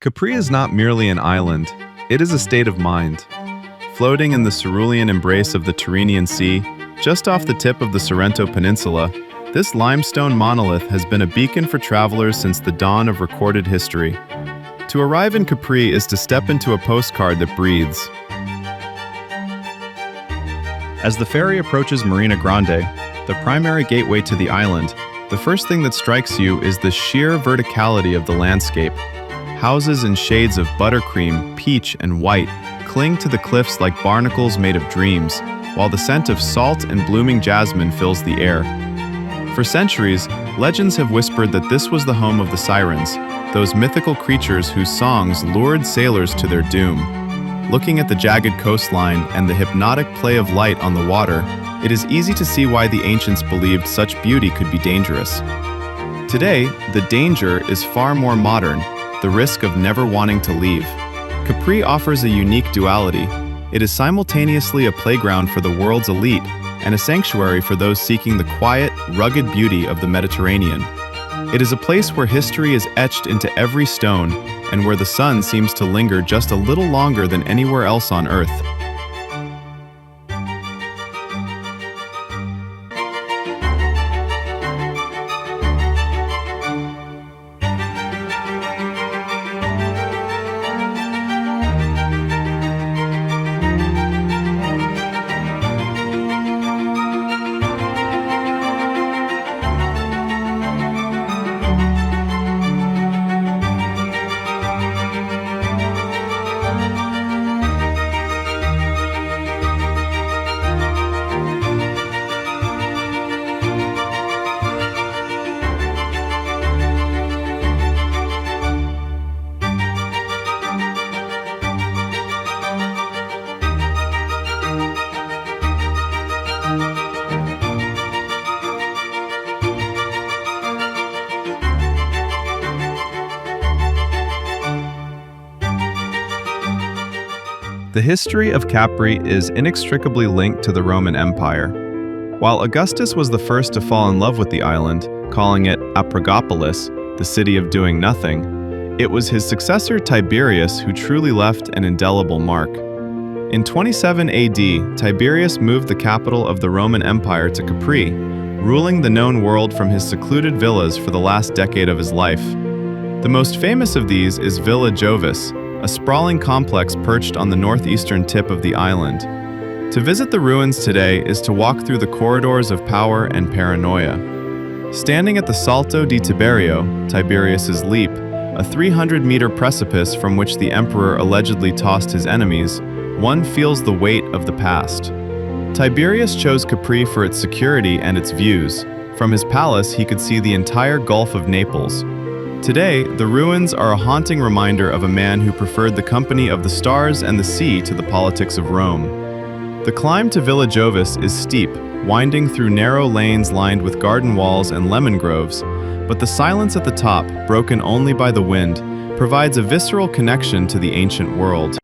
Capri is not merely an island, it is a state of mind. Floating in the cerulean embrace of the Tyrrhenian Sea, just off the tip of the Sorrento Peninsula, this limestone monolith has been a beacon for travelers since the dawn of recorded history. To arrive in Capri is to step into a postcard that breathes. As the ferry approaches Marina Grande, the primary gateway to the island, the first thing that strikes you is the sheer verticality of the landscape. Houses in shades of buttercream, peach, and white cling to the cliffs like barnacles made of dreams, while the scent of salt and blooming jasmine fills the air. For centuries, legends have whispered that this was the home of the Sirens, those mythical creatures whose songs lured sailors to their doom. Looking at the jagged coastline and the hypnotic play of light on the water, it is easy to see why the ancients believed such beauty could be dangerous. Today, the danger is far more modern, the risk of never wanting to leave. Capri offers a unique duality. It is simultaneously a playground for the world's elite and a sanctuary for those seeking the quiet, rugged beauty of the Mediterranean. It is a place where history is etched into every stone and where the sun seems to linger just a little longer than anywhere else on Earth. The history of Capri is inextricably linked to the Roman Empire. While Augustus was the first to fall in love with the island, calling it Apregopolis, the city of doing nothing, it was his successor Tiberius who truly left an indelible mark. In 27 AD, Tiberius moved the capital of the Roman Empire to Capri, ruling the known world from his secluded villas for the last decade of his life. The most famous of these is Villa Jovis, a sprawling complex perched on the northeastern tip of the island. To visit the ruins today is to walk through the corridors of power and paranoia. Standing at the Salto di Tiberio, Tiberius's Leap, a 300-meter precipice from which the emperor allegedly tossed his enemies, one feels the weight of the past. Tiberius chose Capri for its security and its views. From his palace, he could see the entire Gulf of Naples. Today, the ruins are a haunting reminder of a man who preferred the company of the stars and the sea to the politics of Rome. The climb to Villa Jovis is steep, winding through narrow lanes lined with garden walls and lemon groves, but the silence at the top, broken only by the wind, provides a visceral connection to the ancient world.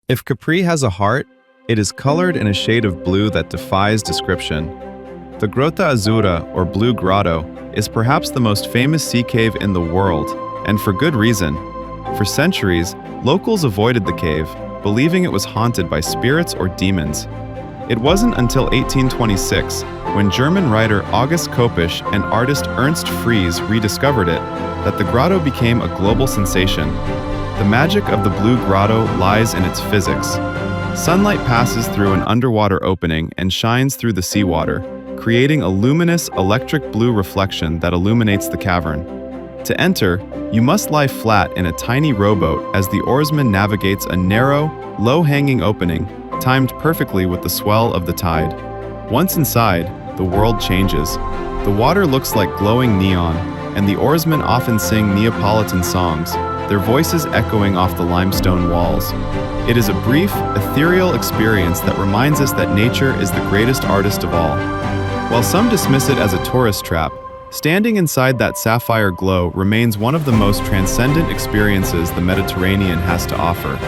If Capri has a heart, it is colored in a shade of blue that defies description. The Grotta Azzurra, or Blue Grotto, is perhaps the most famous sea cave in the world, and for good reason. For centuries, locals avoided the cave, believing it was haunted by spirits or demons. It wasn't until 1826, when German writer August Kopisch and artist Ernst Fries rediscovered it, that the grotto became a global sensation. The magic of the Blue Grotto lies in its physics. Sunlight passes through an underwater opening and shines through the seawater, creating a luminous electric blue reflection that illuminates the cavern. To enter, you must lie flat in a tiny rowboat as the oarsman navigates a narrow, low-hanging opening, timed perfectly with the swell of the tide. Once inside, the world changes. The water looks like glowing neon, and the oarsmen often sing Neapolitan songs, their voices echoing off the limestone walls. It is a brief, ethereal experience that reminds us that nature is the greatest artist of all. While some dismiss it as a tourist trap, standing inside that sapphire glow remains one of the most transcendent experiences the Mediterranean has to offer.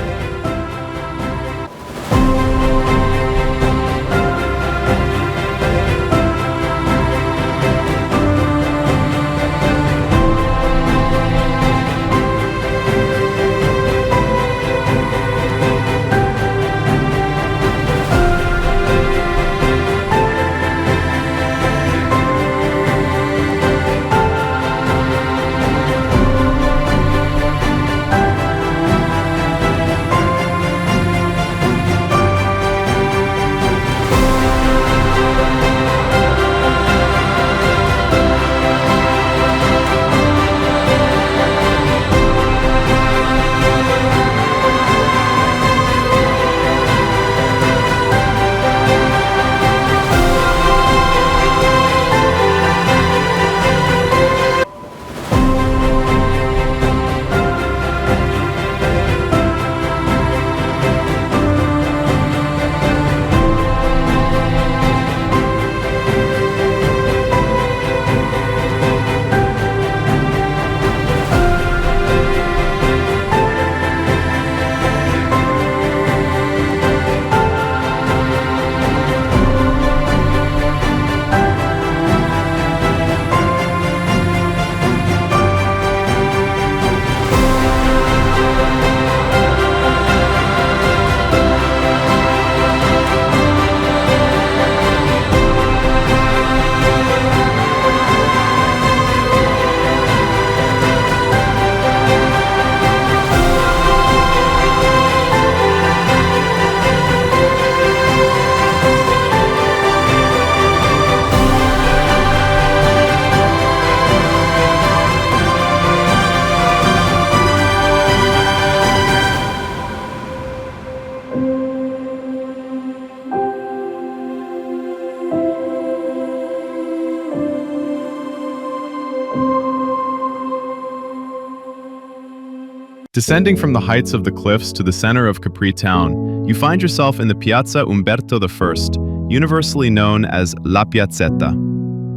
Descending from the heights of the cliffs to the center of Capri town, you find yourself in the Piazza Umberto I, universally known as La Piazzetta.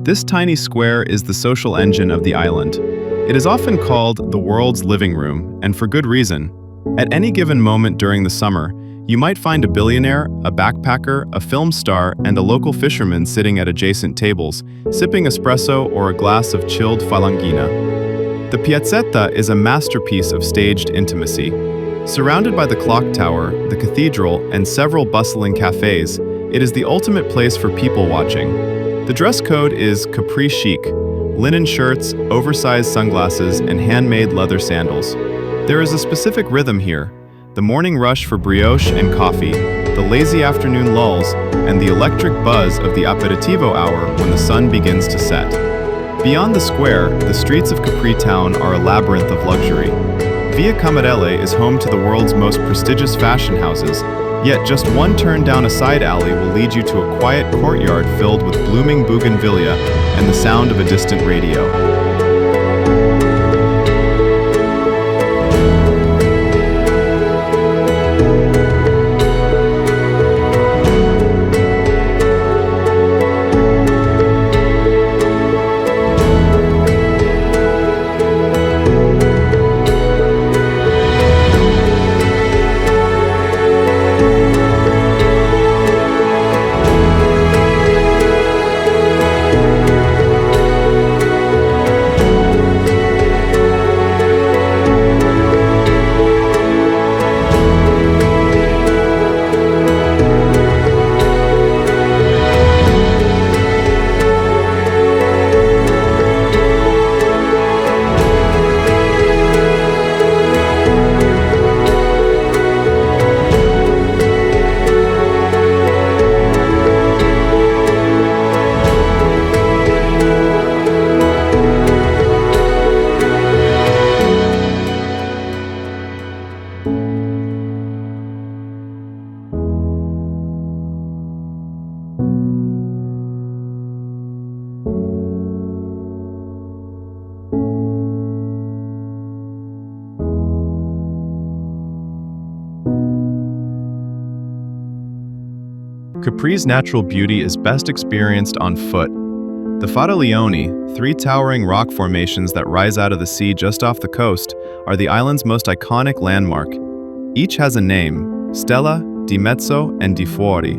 This tiny square is the social engine of the island. It is often called the world's living room, and for good reason. At any given moment during the summer, you might find a billionaire, a backpacker, a film star, and a local fisherman sitting at adjacent tables, sipping espresso or a glass of chilled falangina. The Piazzetta is a masterpiece of staged intimacy. Surrounded by the clock tower, the cathedral, and several bustling cafes, it is the ultimate place for people watching. The dress code is Capri chic: linen shirts, oversized sunglasses, and handmade leather sandals. There is a specific rhythm here: the morning rush for brioche and coffee, the lazy afternoon lulls, and the electric buzz of the aperitivo hour when the sun begins to set. Beyond the square, the streets of Capri town are a labyrinth of luxury. Via Camarelle is home to the world's most prestigious fashion houses, yet just one turn down a side alley will lead you to a quiet courtyard filled with blooming bougainvillea and the sound of a distant radio. Capri's natural beauty is best experienced on foot. The Frontalioni, three towering rock formations that rise out of the sea just off the coast, are the island's most iconic landmark. Each has a name: Stella, Di Mezzo, and Di Fuori.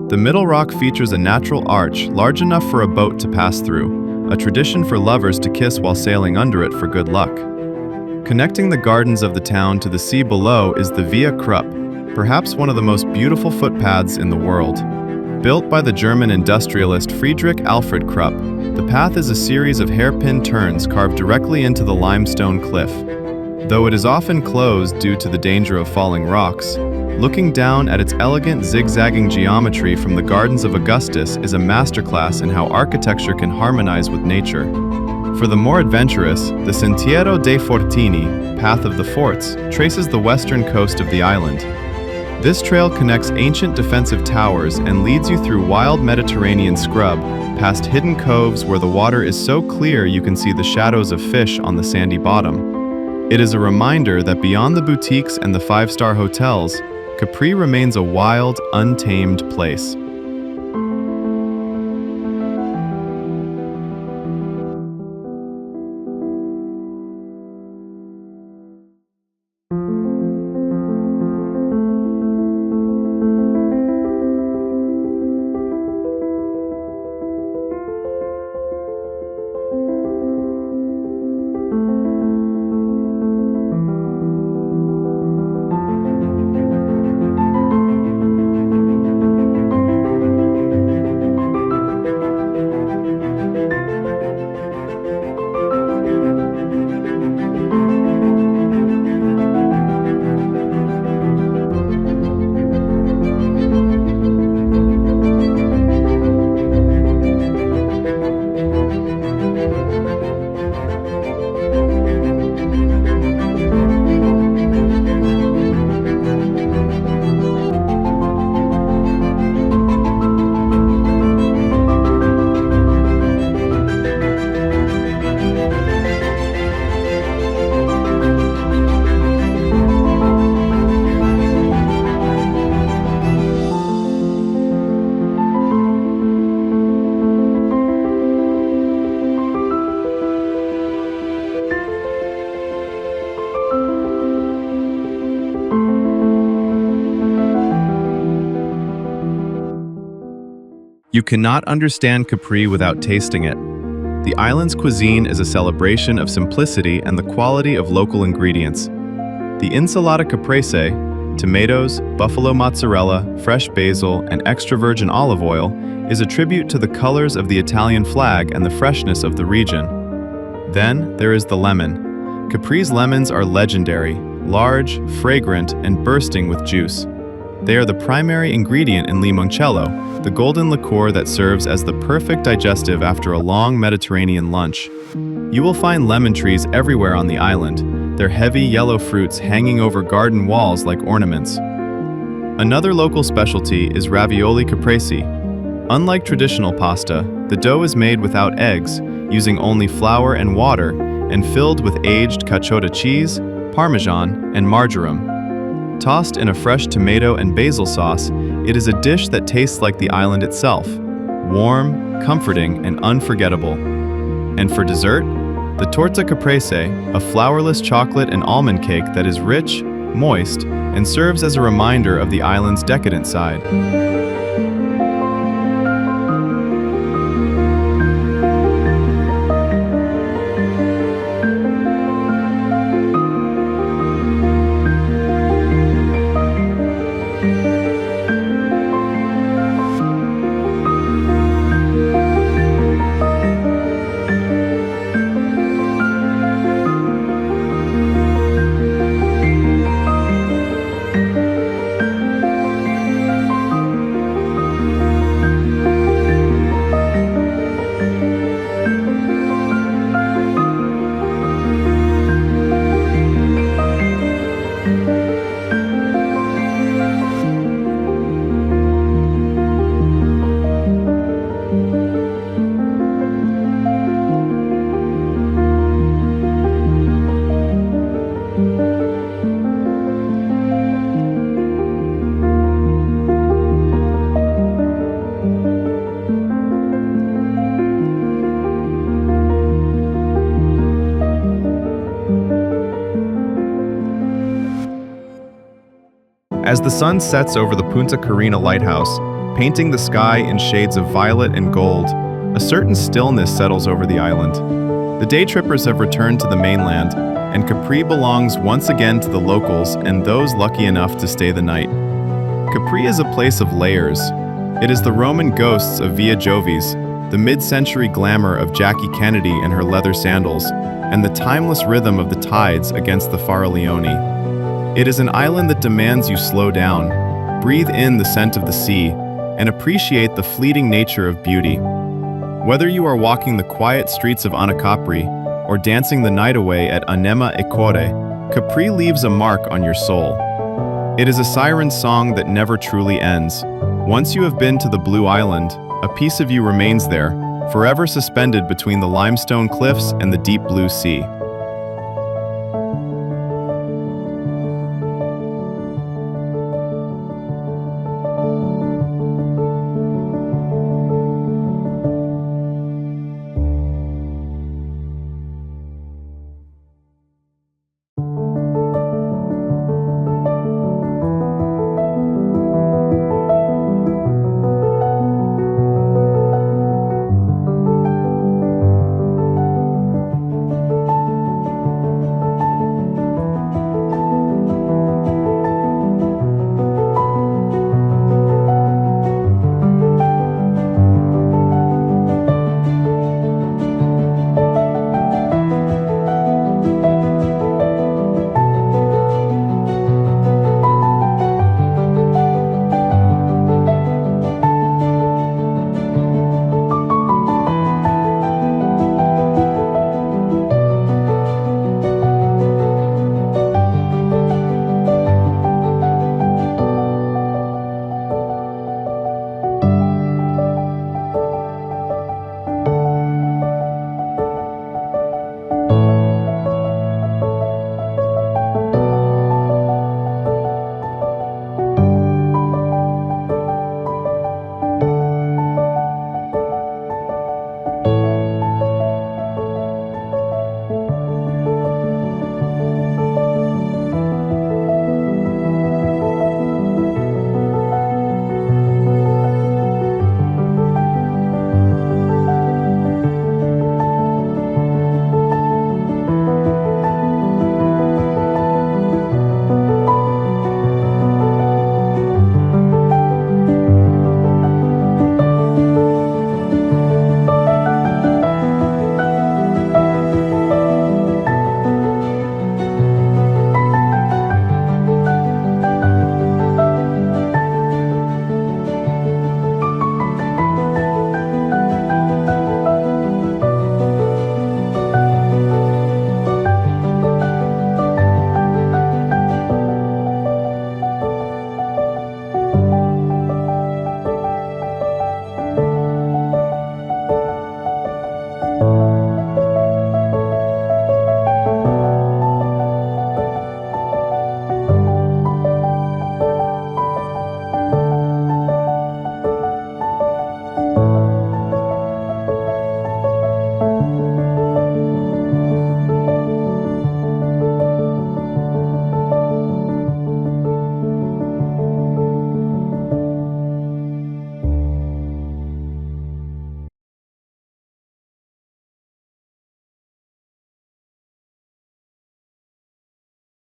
The middle rock features a natural arch large enough for a boat to pass through, a tradition for lovers to kiss while sailing under it for good luck. Connecting the gardens of the town to the sea below is the Via Krupp, perhaps one of the most beautiful footpaths in the world. Built by the German industrialist Friedrich Alfred Krupp, the path is a series of hairpin turns carved directly into the limestone cliff. Though it is often closed due to the danger of falling rocks, looking down at its elegant zigzagging geometry from the Gardens of Augustus is a masterclass in how architecture can harmonize with nature. For the more adventurous, the Sentiero dei Fortini, Path of the Forts, traces the western coast of the island. This trail connects ancient defensive towers and leads you through wild Mediterranean scrub, past hidden coves where the water is so clear you can see the shadows of fish on the sandy bottom. It is a reminder that beyond the boutiques and the five-star hotels, Capri remains a wild, untamed place. You cannot understand Capri without tasting it. The island's cuisine is a celebration of simplicity and the quality of local ingredients. The insalata caprese, tomatoes, buffalo mozzarella, fresh basil, and extra virgin olive oil, is a tribute to the colors of the Italian flag and the freshness of the region. Then there is the lemon. Capri's lemons are legendary, large, fragrant, and bursting with juice. They are the primary ingredient in limoncello, the golden liqueur that serves as the perfect digestive after a long Mediterranean lunch. You will find lemon trees everywhere on the island, their heavy yellow fruits hanging over garden walls like ornaments. Another local specialty is ravioli caprese. Unlike traditional pasta, the dough is made without eggs, using only flour and water, and filled with aged cacciota cheese, parmesan, and marjoram. Tossed in a fresh tomato and basil sauce, it is a dish that tastes like the island itself, warm, comforting, and unforgettable. And for dessert, the torta caprese, a flourless chocolate and almond cake that is rich, moist, and serves as a reminder of the island's decadent side. As the sun sets over the Punta Carina lighthouse, painting the sky in shades of violet and gold, a certain stillness settles over the island. The day trippers have returned to the mainland, and Capri belongs once again to the locals and those lucky enough to stay the night. Capri is a place of layers. It is the Roman ghosts of Via Jovis, the mid-century glamour of Jackie Kennedy and her leather sandals, and the timeless rhythm of the tides against the Fara-Leone. It is an island that demands you slow down, breathe in the scent of the sea, and appreciate the fleeting nature of beauty. Whether you are walking the quiet streets of Anacapri or dancing the night away at Anema e Core, Capri leaves a mark on your soul. It is a siren song that never truly ends. Once you have been to the Blue Island, a piece of you remains there, forever suspended between the limestone cliffs and the deep blue sea.